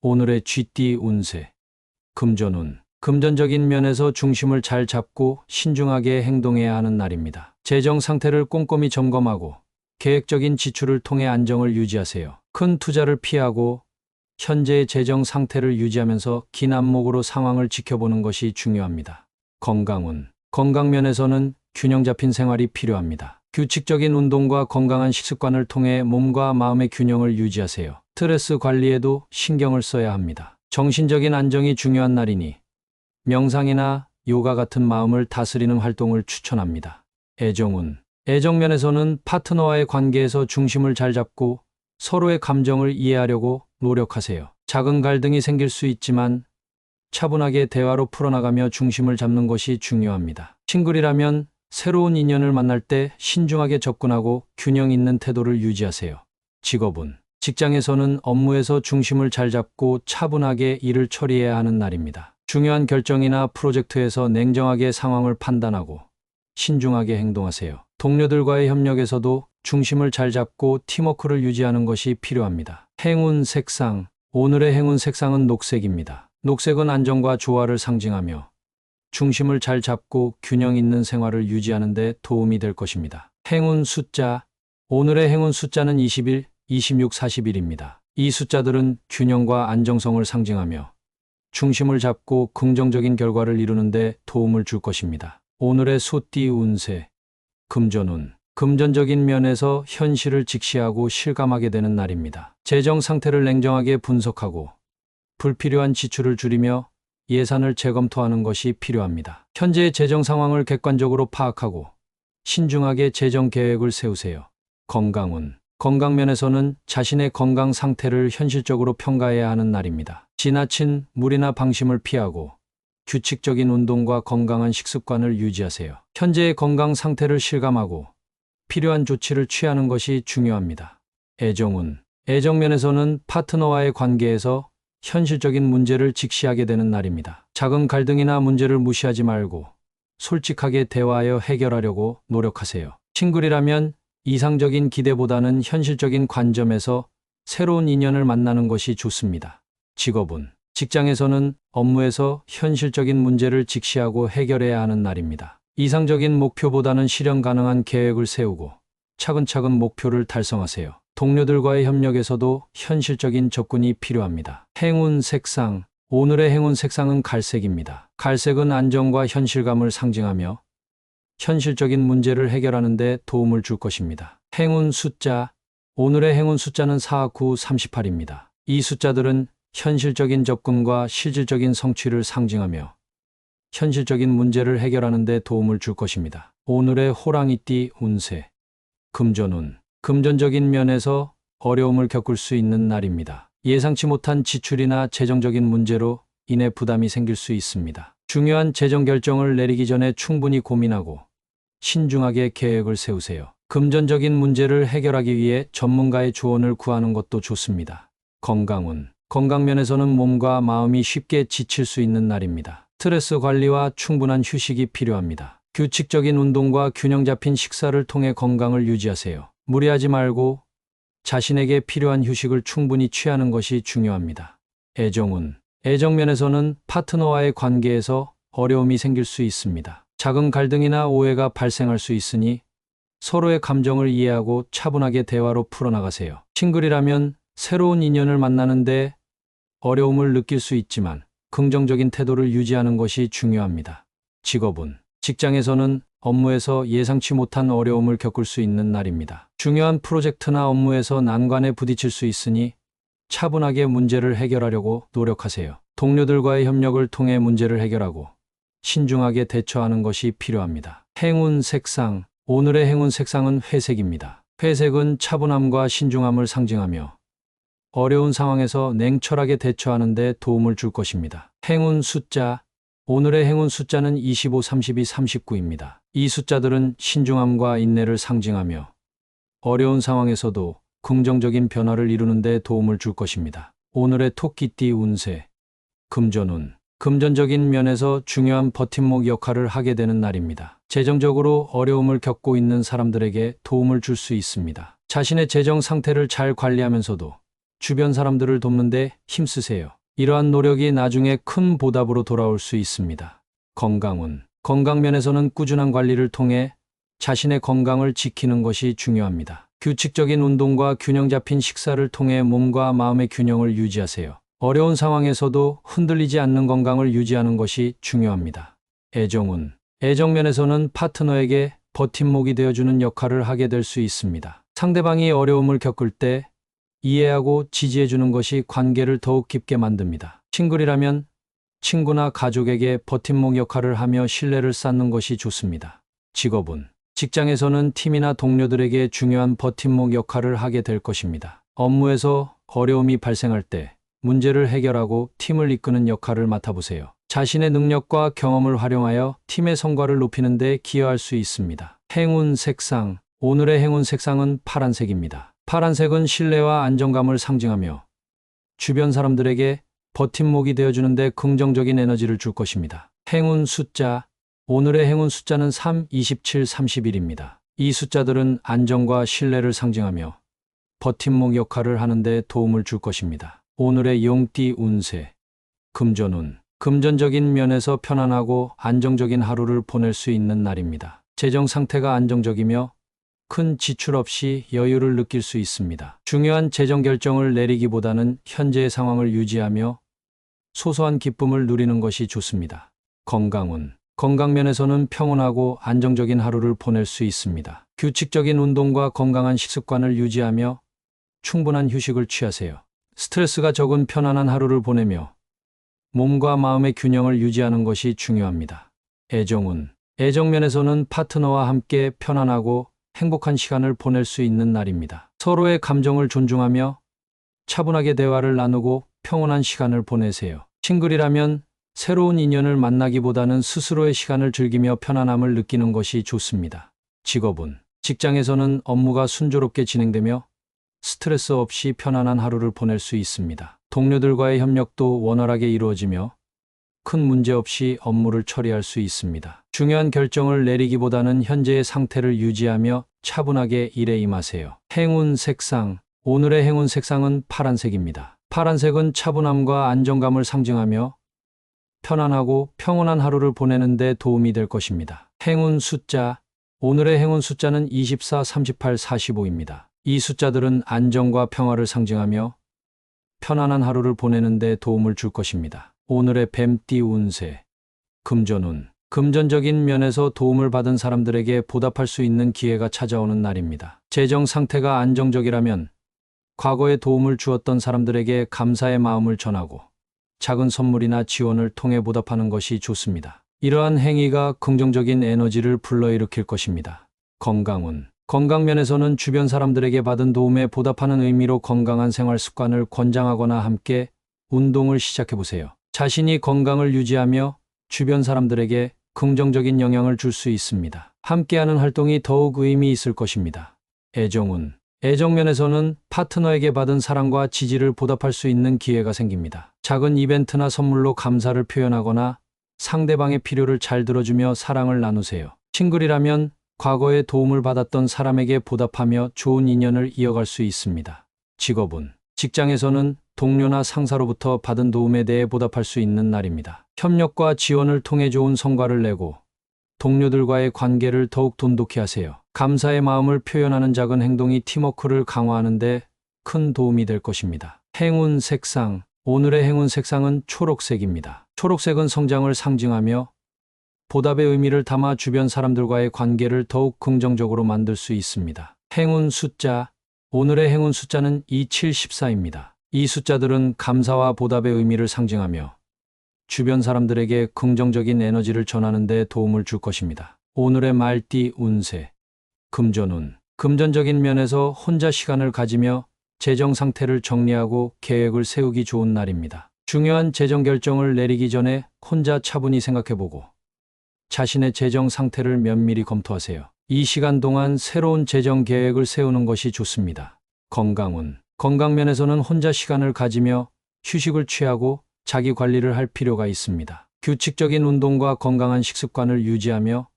오늘의 쥐띠 운세. 금전운. 금전적인 면에서 중심을 잘 잡고 신중하게 행동해야 하는 날입니다. 재정 상태를 꼼꼼히 점검하고 계획적인 지출을 통해 안정을 유지하세요. 큰 투자를 피하고 현재의 재정 상태를 유지하면서 긴 안목으로 상황을 지켜보는 것이 중요합니다. 건강운. 건강 면에서는 균형 잡힌 생활이 필요합니다. 규칙적인 운동과 건강한 식습관을 통해 몸과 마음의 균형을 유지하세요. 스트레스 관리에도 신경을 써야 합니다. 정신적인 안정이 중요한 날이니 명상이나 요가 같은 마음을 다스리는 활동을 추천합니다. 애정운. 애정면에서는 파트너와의 관계에서 중심을 잘 잡고 서로의 감정을 이해하려고 노력하세요. 작은 갈등이 생길 수 있지만 차분하게 대화로 풀어나가며 중심을 잡는 것이 중요합니다. 싱글이라면 새로운 인연을 만날 때 신중하게 접근하고 균형 있는 태도를 유지하세요. 직업운. 직장에서는 업무에서 중심을 잘 잡고 차분하게 일을 처리해야 하는 날입니다. 중요한 결정이나 프로젝트에서 냉정하게 상황을 판단하고 신중하게 행동하세요. 동료들과의 협력에서도 중심을 잘 잡고 팀워크를 유지하는 것이 필요합니다. 행운 색상. 오늘의 행운 색상은 녹색입니다. 녹색은 안정과 조화를 상징하며 중심을 잘 잡고 균형 있는 생활을 유지하는 데 도움이 될 것입니다. 행운 숫자. 오늘의 행운 숫자는 21, 26, 41입니다. 이 숫자들은 균형과 안정성을 상징하며 중심을 잡고 긍정적인 결과를 이루는 데 도움을 줄 것입니다. 오늘의 소띠 운세. 금전운. 금전적인 면에서 현실을 직시하고 실감하게 되는 날입니다. 재정 상태를 냉정하게 분석하고 불필요한 지출을 줄이며 예산을 재검토하는 것이 필요합니다. 현재의 재정 상황을 객관적으로 파악하고 신중하게 재정 계획을 세우세요. 건강운. 건강 면에서는 자신의 건강 상태를 현실적으로 평가해야 하는 날입니다. 지나친 무리나 방심을 피하고 규칙적인 운동과 건강한 식습관을 유지하세요. 현재의 건강 상태를 실감하고 필요한 조치를 취하는 것이 중요합니다. 애정운. 애정 면에서는 파트너와의 관계에서 현실적인 문제를 직시하게 되는 날입니다. 작은 갈등이나 문제를 무시하지 말고 솔직하게 대화하여 해결하려고 노력하세요. 싱글이라면 이상적인 기대보다는 현실적인 관점에서 새로운 인연을 만나는 것이 좋습니다. 직업운. 직장에서는 업무에서 현실적인 문제를 직시하고 해결해야 하는 날입니다. 이상적인 목표보다는 실현 가능한 계획을 세우고 차근차근 목표를 달성하세요. 동료들과의 협력에서도 현실적인 접근이 필요합니다. 행운 색상. 오늘의 행운 색상은 갈색입니다. 갈색은 안정과 현실감을 상징하며 현실적인 문제를 해결하는 데 도움을 줄 것입니다. 행운 숫자. 오늘의 행운 숫자는 4, 9, 38입니다. 이 숫자들은 현실적인 접근과 실질적인 성취를 상징하며 현실적인 문제를 해결하는 데 도움을 줄 것입니다. 오늘의 호랑이띠 운세. 금전운. 금전적인 면에서 어려움을 겪을 수 있는 날입니다. 예상치 못한 지출이나 재정적인 문제로 인해 부담이 생길 수 있습니다. 중요한 재정 결정을 내리기 전에 충분히 고민하고 신중하게 계획을 세우세요. 금전적인 문제를 해결하기 위해 전문가의 조언을 구하는 것도 좋습니다. 건강운. 건강 면에서는 몸과 마음이 쉽게 지칠 수 있는 날입니다. 스트레스 관리와 충분한 휴식이 필요합니다. 규칙적인 운동과 균형 잡힌 식사를 통해 건강을 유지하세요. 무리하지 말고 자신에게 필요한 휴식을 충분히 취하는 것이 중요합니다. 애정운. 애정 면에서는 파트너와의 관계에서 어려움이 생길 수 있습니다. 작은 갈등이나 오해가 발생할 수 있으니 서로의 감정을 이해하고 차분하게 대화로 풀어나가세요. 싱글이라면 새로운 인연을 만나는데 어려움을 느낄 수 있지만 긍정적인 태도를 유지하는 것이 중요합니다. 직업운. 직장에서는 업무에서 예상치 못한 어려움을 겪을 수 있는 날입니다. 중요한 프로젝트나 업무에서 난관에 부딪힐 수 있으니 차분하게 문제를 해결하려고 노력하세요. 동료들과의 협력을 통해 문제를 해결하고 신중하게 대처하는 것이 필요합니다. 행운 색상. 오늘의 행운 색상은 회색입니다. 회색은 차분함과 신중함을 상징하며 어려운 상황에서 냉철하게 대처하는 데 도움을 줄 것입니다. 행운 숫자. 오늘의 행운 숫자는 25, 32, 39입니다. 이 숫자들은 신중함과 인내를 상징하며 어려운 상황에서도 긍정적인 변화를 이루는 데 도움을 줄 것입니다. 오늘의 토끼띠 운세. 금전운. 금전적인 면에서 중요한 버팀목 역할을 하게 되는 날입니다. 재정적으로 어려움을 겪고 있는 사람들에게 도움을 줄 수 있습니다. 자신의 재정 상태를 잘 관리하면서도 주변 사람들을 돕는데 힘쓰세요. 이러한 노력이 나중에 큰 보답으로 돌아올 수 있습니다. 건강 면에서는 꾸준한 관리를 통해 자신의 건강을 지키는 것이 중요합니다. 규칙적인 운동과 균형 잡힌 식사를 통해 몸과 마음의 균형을 유지하세요. 어려운 상황에서도 흔들리지 않는 건강을 유지하는 것이 중요합니다. 애정 면에서는 파트너에게 버팀목이 되어주는 역할을 하게 될 수 있습니다. 상대방이 어려움을 겪을 때 이해하고 지지해주는 것이 관계를 더욱 깊게 만듭니다. 싱글이라면 친구나 가족에게 버팀목 역할을 하며 신뢰를 쌓는 것이 좋습니다. 직장에서는 팀이나 동료들에게 중요한 버팀목 역할을 하게 될 것입니다. 업무에서 어려움이 발생할 때 문제를 해결하고 팀을 이끄는 역할을 맡아보세요. 자신의 능력과 경험을 활용하여 팀의 성과를 높이는 데 기여할 수 있습니다. 행운 색상. 오늘의 행운 색상은 파란색입니다. 파란색은 신뢰와 안정감을 상징하며 주변 사람들에게 버팀목이 되어주는데 긍정적인 에너지를 줄 것입니다. 행운 숫자. 오늘의 행운 숫자는 3, 27, 31입니다. 이 숫자들은 안정과 신뢰를 상징하며 버팀목 역할을 하는데 도움을 줄 것입니다. 오늘의 용띠 운세. 금전운. 금전적인 면에서 편안하고 안정적인 하루를 보낼 수 있는 날입니다. 재정 상태가 안정적이며 큰 지출 없이 여유를 느낄 수 있습니다. 중요한 재정 결정을 내리기보다는 현재의 상황을 유지하며 소소한 기쁨을 누리는 것이 좋습니다. 건강 면에서는 평온하고 안정적인 하루를 보낼 수 있습니다. 규칙적인 운동과 건강한 식습관을 유지하며 충분한 휴식을 취하세요. 스트레스가 적은 편안한 하루를 보내며 몸과 마음의 균형을 유지하는 것이 중요합니다. 애정 면에서는 파트너와 함께 편안하고 행복한 시간을 보낼 수 있는 날입니다. 서로의 감정을 존중하며 차분하게 대화를 나누고 평온한 시간을 보내세요. 싱글이라면 새로운 인연을 만나기보다는 스스로의 시간을 즐기며 편안함을 느끼는 것이 좋습니다. 직장에서는 업무가 순조롭게 진행되며 스트레스 없이 편안한 하루를 보낼 수 있습니다. 동료들과의 협력도 원활하게 이루어지며 큰 문제 없이 업무를 처리할 수 있습니다. 중요한 결정을 내리기보다는 현재의 상태를 유지하며 차분하게 일에 임하세요. 행운 색상. 오늘의 행운 색상은 파란색입니다. 파란색은 차분함과 안정감을 상징하며 편안하고 평온한 하루를 보내는 데 도움이 될 것입니다. 행운 숫자. 오늘의 행운 숫자는 24, 38, 45입니다. 이 숫자들은 안정과 평화를 상징하며 편안한 하루를 보내는 데 도움을 줄 것입니다. 오늘의 뱀띠 운세. 금전운. 금전적인 면에서 도움을 받은 사람들에게 보답할 수 있는 기회가 찾아오는 날입니다. 재정 상태가 안정적이라면 과거에 도움을 주었던 사람들에게 감사의 마음을 전하고 작은 선물이나 지원을 통해 보답하는 것이 좋습니다. 이러한 행위가 긍정적인 에너지를 불러일으킬 것입니다. 건강 면에서는 주변 사람들에게 받은 도움에 보답하는 의미로 건강한 생활 습관을 권장하거나 함께 운동을 시작해보세요. 자신이 건강을 유지하며 주변 사람들에게 긍정적인 영향을 줄 수 있습니다. 함께하는 활동이 더욱 의미 있을 것입니다. 애정 면에서는 파트너에게 받은 사랑과 지지를 보답할 수 있는 기회가 생깁니다. 작은 이벤트나 선물로 감사를 표현하거나 상대방의 필요를 잘 들어주며 사랑을 나누세요. 싱글이라면 과거에 도움을 받았던 사람에게 보답하며 좋은 인연을 이어갈 수 있습니다. 직장에서는 동료나 상사로부터 받은 도움에 대해 보답할 수 있는 날입니다. 협력과 지원을 통해 좋은 성과를 내고 동료들과의 관계를 더욱 돈독히 하세요. 감사의 마음을 표현하는 작은 행동이 팀워크를 강화하는 데 큰 도움이 될 것입니다. 행운 색상. 오늘의 행운 색상은 초록색입니다. 초록색은 성장을 상징하며 보답의 의미를 담아 주변 사람들과의 관계를 더욱 긍정적으로 만들 수 있습니다. 행운 숫자. 오늘의 행운 숫자는 27, 14입니다. 이 숫자들은 감사와 보답의 의미를 상징하며 주변 사람들에게 긍정적인 에너지를 전하는 데 도움을 줄 것입니다. 오늘의 말띠 운세. 금전운. 금전적인 면에서 혼자 시간을 가지며 재정 상태를 정리하고 계획을 세우기 좋은 날입니다. 중요한 재정 결정을 내리기 전에 혼자 차분히 생각해보고 자신의 재정 상태를 면밀히 검토하세요. 이 시간 동안 새로운 재정 계획을 세우는 것이 좋습니다. 건강 면에서는 혼자 시간을 가지며 휴식을 취하고 자기 관리를 할 필요가 있습니다. 규칙적인 운동과 건강한 식습관을 유지하며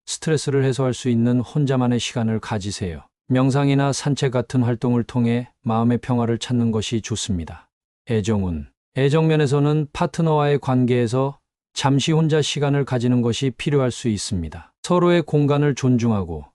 스트레스를 해소할 수 있는 혼자만의 시간을 가지세요. 명상이나 산책 같은 활동을 통해 마음의 평화를 찾는 것이 좋습니다. 애정운. 애정면에서는 파트너와의 관계에서 잠시 혼자 시간을 가지는 것이 필요할 수 있습니다. 서로의 공간을 존중하고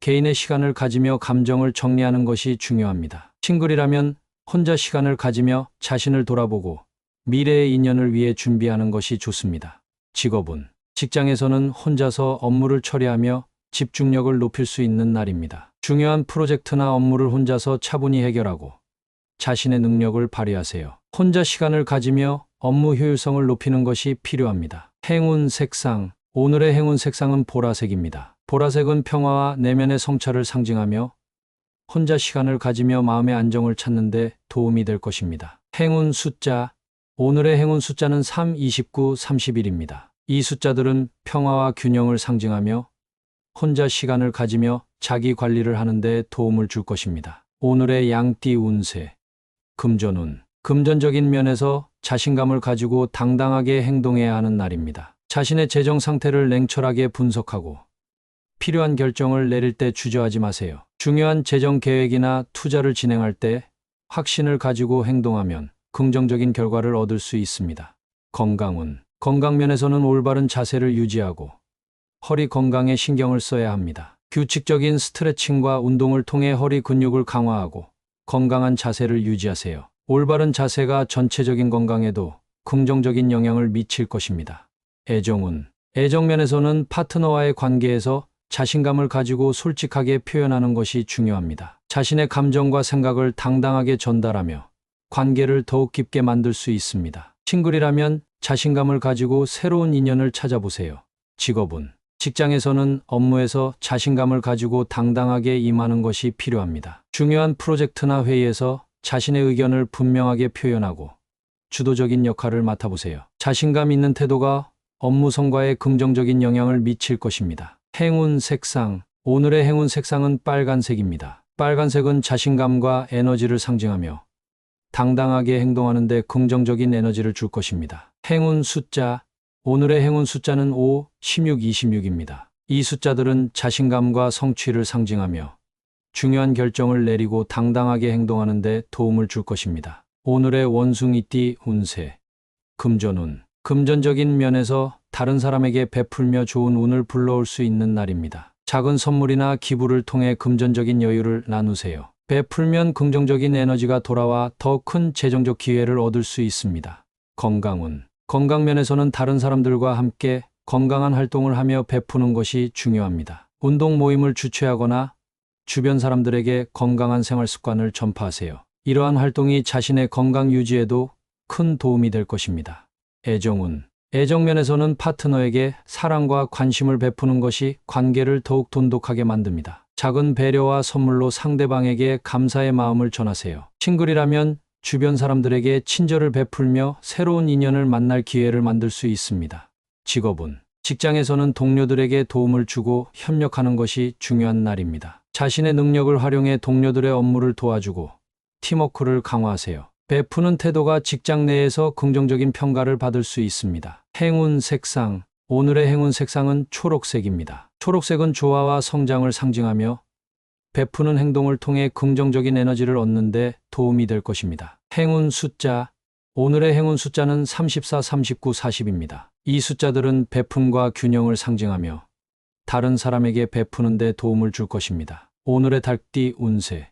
개인의 시간을 가지며 감정을 정리하는 것이 중요합니다. 싱글이라면 혼자 시간을 가지며 자신을 돌아보고 미래의 인연을 위해 준비하는 것이 좋습니다. 직업운. 직장에서는 혼자서 업무를 처리하며 집중력을 높일 수 있는 날입니다. 중요한 프로젝트나 업무를 혼자서 차분히 해결하고 자신의 능력을 발휘하세요. 혼자 시간을 가지며 업무 효율성을 높이는 것이 필요합니다. 행운 색상. 오늘의 행운 색상은 보라색입니다. 보라색은 평화와 내면의 성찰을 상징하며 혼자 시간을 가지며 마음의 안정을 찾는 데 도움이 될 것입니다. 행운 숫자. 오늘의 행운 숫자는 3, 29, 31입니다. 이 숫자들은 평화와 균형을 상징하며 혼자 시간을 가지며 자기 관리를 하는 데 도움을 줄 것입니다. 오늘의 양띠 운세. 금전운. 금전적인 면에서 자신감을 가지고 당당하게 행동해야 하는 날입니다. 자신의 재정 상태를 냉철하게 분석하고 필요한 결정을 내릴 때 주저하지 마세요. 중요한 재정 계획이나 투자를 진행할 때 확신을 가지고 행동하면 긍정적인 결과를 얻을 수 있습니다. 건강운. 건강면에서는 올바른 자세를 유지하고 허리 건강에 신경을 써야 합니다. 규칙적인 스트레칭과 운동을 통해 허리 근육을 강화하고 건강한 자세를 유지하세요. 올바른 자세가 전체적인 건강에도 긍정적인 영향을 미칠 것입니다. 애정운. 애정면에서는 파트너와의 관계에서 자신감을 가지고 솔직하게 표현하는 것이 중요합니다. 자신의 감정과 생각을 당당하게 전달하며 관계를 더욱 깊게 만들 수 있습니다. 싱글이라면 자신감을 가지고 새로운 인연을 찾아보세요. 직업운. 직장에서는 업무에서 자신감을 가지고 당당하게 임하는 것이 필요합니다. 중요한 프로젝트나 회의에서 자신의 의견을 분명하게 표현하고 주도적인 역할을 맡아보세요. 자신감 있는 태도가 업무 성과에 긍정적인 영향을 미칠 것입니다. 행운 색상. 오늘의 행운 색상은 빨간색입니다. 빨간색은 자신감과 에너지를 상징하며 당당하게 행동하는 데 긍정적인 에너지를 줄 것입니다. 행운 숫자. 오늘의 행운 숫자는 5, 16, 26입니다. 이 숫자들은 자신감과 성취를 상징하며 중요한 결정을 내리고 당당하게 행동하는 데 도움을 줄 것입니다. 오늘의 원숭이띠 운세. 금전운. 금전적인 면에서 다른 사람에게 베풀며 좋은 운을 불러올 수 있는 날입니다. 작은 선물이나 기부를 통해 금전적인 여유를 나누세요. 베풀면 긍정적인 에너지가 돌아와 더 큰 재정적 기회를 얻을 수 있습니다. 건강운. 건강면에서는 다른 사람들과 함께 건강한 활동을 하며 베푸는 것이 중요합니다. 운동 모임을 주최하거나 주변 사람들에게 건강한 생활 습관을 전파하세요. 이러한 활동이 자신의 건강 유지에도 큰 도움이 될 것입니다. 애정운. 애정면에서는 파트너에게 사랑과 관심을 베푸는 것이 관계를 더욱 돈독하게 만듭니다. 작은 배려와 선물로 상대방에게 감사의 마음을 전하세요. 싱글이라면 주변 사람들에게 친절을 베풀며 새로운 인연을 만날 기회를 만들 수 있습니다. 직업운. 직장에서는 동료들에게 도움을 주고 협력하는 것이 중요한 날입니다. 자신의 능력을 활용해 동료들의 업무를 도와주고 팀워크를 강화하세요. 베푸는 태도가 직장 내에서 긍정적인 평가를 받을 수 있습니다. 행운 색상. 오늘의 행운 색상은 초록색입니다. 초록색은 조화와 성장을 상징하며 베푸는 행동을 통해 긍정적인 에너지를 얻는 데 도움이 될 것입니다. 행운 숫자. 오늘의 행운 숫자는 34, 39, 40입니다. 이 숫자들은 베품과 균형을 상징하며 다른 사람에게 베푸는 데 도움을 줄 것입니다. 오늘의 달띠 운세.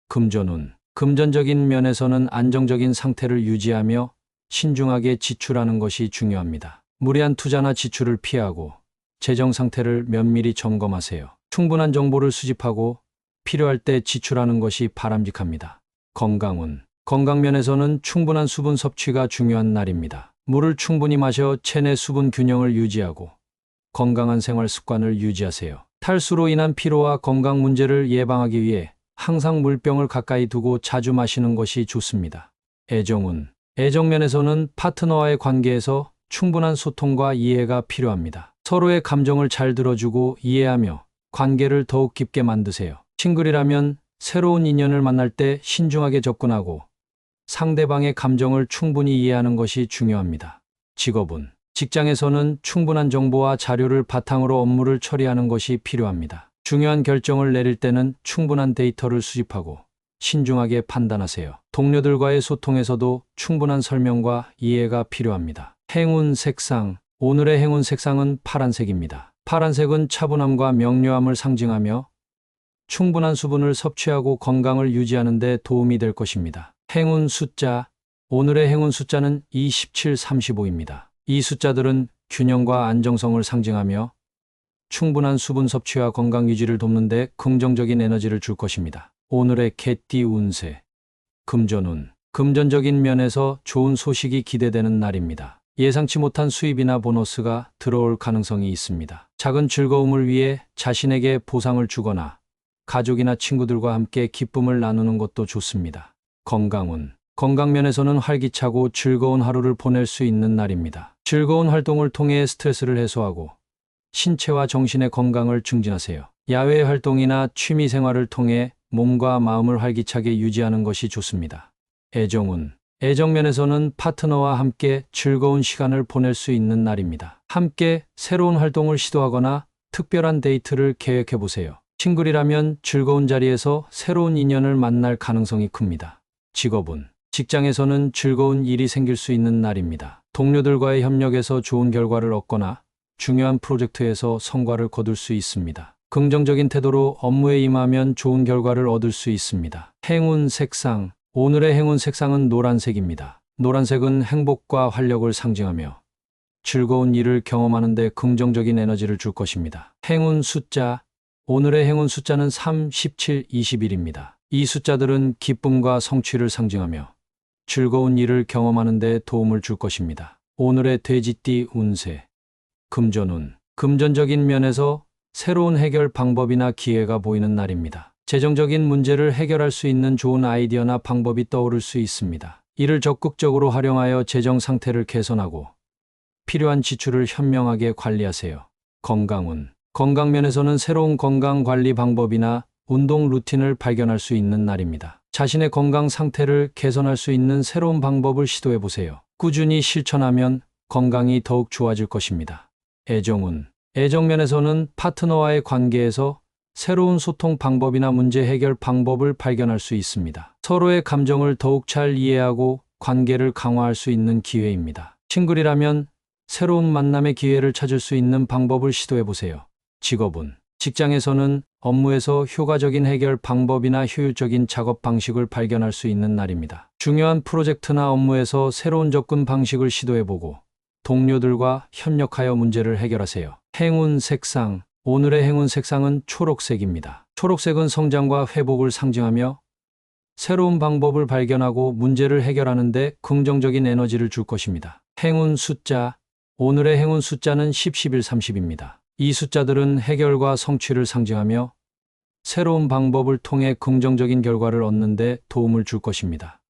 금전운. 금전적인 면에서는 안정적인 상태를 유지하며 신중하게 지출하는 것이 중요합니다. 무리한 투자나 지출을 피하고 재정 상태를 면밀히 점검하세요. 충분한 정보를 수집하고 필요할 때 지출하는 것이 바람직합니다. 건강운. 건강면에서는 충분한 수분 섭취가 중요한 날입니다. 물을 충분히 마셔 체내 수분 균형을 유지하고 건강한 생활 습관을 유지하세요. 탈수로 인한 피로와 건강 문제를 예방하기 위해 항상 물병을 가까이 두고 자주 마시는 것이 좋습니다. 애정운. 애정면에서는 파트너와의 관계에서 충분한 소통과 이해가 필요합니다. 서로의 감정을 잘 들어주고 이해하며 관계를 더욱 깊게 만드세요. 싱글이라면 새로운 인연을 만날 때 신중하게 접근하고 상대방의 감정을 충분히 이해하는 것이 중요합니다. 직업운. 직장에서는 충분한 정보와 자료를 바탕으로 업무를 처리하는 것이 필요합니다. 중요한 결정을 내릴 때는 충분한 데이터를 수집하고 신중하게 판단하세요. 동료들과의 소통에서도 충분한 설명과 이해가 필요합니다. 행운 색상. 오늘의 행운 색상은 파란색입니다. 파란색은 차분함과 명료함을 상징하며 충분한 수분을 섭취하고 건강을 유지하는 데 도움이 될 것입니다. 행운 숫자. 오늘의 행운 숫자는 27, 35입니다. 이 숫자들은 균형과 안정성을 상징하며 충분한 수분 섭취와 건강 유지를 돕는 데 긍정적인 에너지를 줄 것입니다. 오늘의 개띠 운세. 금전운. 금전적인 면에서 좋은 소식이 기대되는 날입니다. 예상치 못한 수입이나 보너스가 들어올 가능성이 있습니다. 작은 즐거움을 위해 자신에게 보상을 주거나 가족이나 친구들과 함께 기쁨을 나누는 것도 좋습니다. 건강운. 건강 면에서는 활기차고 즐거운 하루를 보낼 수 있는 날입니다. 즐거운 활동을 통해 스트레스를 해소하고 신체와 정신의 건강을 증진하세요. 야외 활동이나 취미 생활을 통해 몸과 마음을 활기차게 유지하는 것이 좋습니다. 애정운. 애정 면에서는 파트너와 함께 즐거운 시간을 보낼 수 있는 날입니다. 함께 새로운 활동을 시도하거나 특별한 데이트를 계획해 보세요. 싱글이라면 즐거운 자리에서 새로운 인연을 만날 가능성이 큽니다. 직업운. 직장에서는 즐거운 일이 생길 수 있는 날입니다. 동료들과의 협력에서 좋은 결과를 얻거나 중요한 프로젝트에서 성과를 거둘 수 있습니다. 긍정적인 태도로 업무에 임하면 좋은 결과를 얻을 수 있습니다. 행운 색상. 오늘의 행운 색상은 노란색입니다. 노란색은 행복과 활력을 상징하며 즐거운 일을 경험하는 데 긍정적인 에너지를 줄 것입니다. 행운 숫자. 오늘의 행운 숫자는 3, 17, 21입니다. 이 숫자들은 기쁨과 성취를 상징하며 즐거운 일을 경험하는 데 도움을 줄 것입니다. 오늘의 돼지띠 운세. 금전운. 금전적인 면에서 새로운 해결 방법이나 기회가 보이는 날입니다. 재정적인 문제를 해결할 수 있는 좋은 아이디어나 방법이 떠오를 수 있습니다. 이를 적극적으로 활용하여 재정 상태를 개선하고 필요한 지출을 현명하게 관리하세요. 건강운. 건강 면에서는 새로운 건강 관리 방법이나 운동 루틴을 발견할 수 있는 날입니다. 자신의 건강 상태를 개선할 수 있는 새로운 방법을 시도해 보세요. 꾸준히 실천하면 건강이 더욱 좋아질 것입니다. 애정운. 애정 면에서는 파트너와의 관계에서 새로운 소통 방법이나 문제 해결 방법을 발견할 수 있습니다. 서로의 감정을 더욱 잘 이해하고 관계를 강화할 수 있는 기회입니다. 싱글이라면 새로운 만남의 기회를 찾을 수 있는 방법을 시도해 보세요. 직업운. 직장에서는 업무에서 효과적인 해결 방법이나 효율적인 작업 방식을 발견할 수 있는 날입니다. 중요한 프로젝트나 업무에서 새로운 접근 방식을 시도해 보고 동료들과 협력하여 문제를 해결하세요. 행운 색상. 오늘의 행운 색상은 초록색입니다. 초록색은 성장과 회복을 상징하며 새로운 방법을 발견하고 문제를 해결하는 데 긍정적인 에너지를 줄 것입니다. 행운 숫자. 오늘의 행운 숫자는 10, 11, 30입니다. 이 숫자들은 해결과 성취를 상징하며 새로운 방법을 통해 긍정적인 결과를 얻는 데 도움을 줄 것입니다.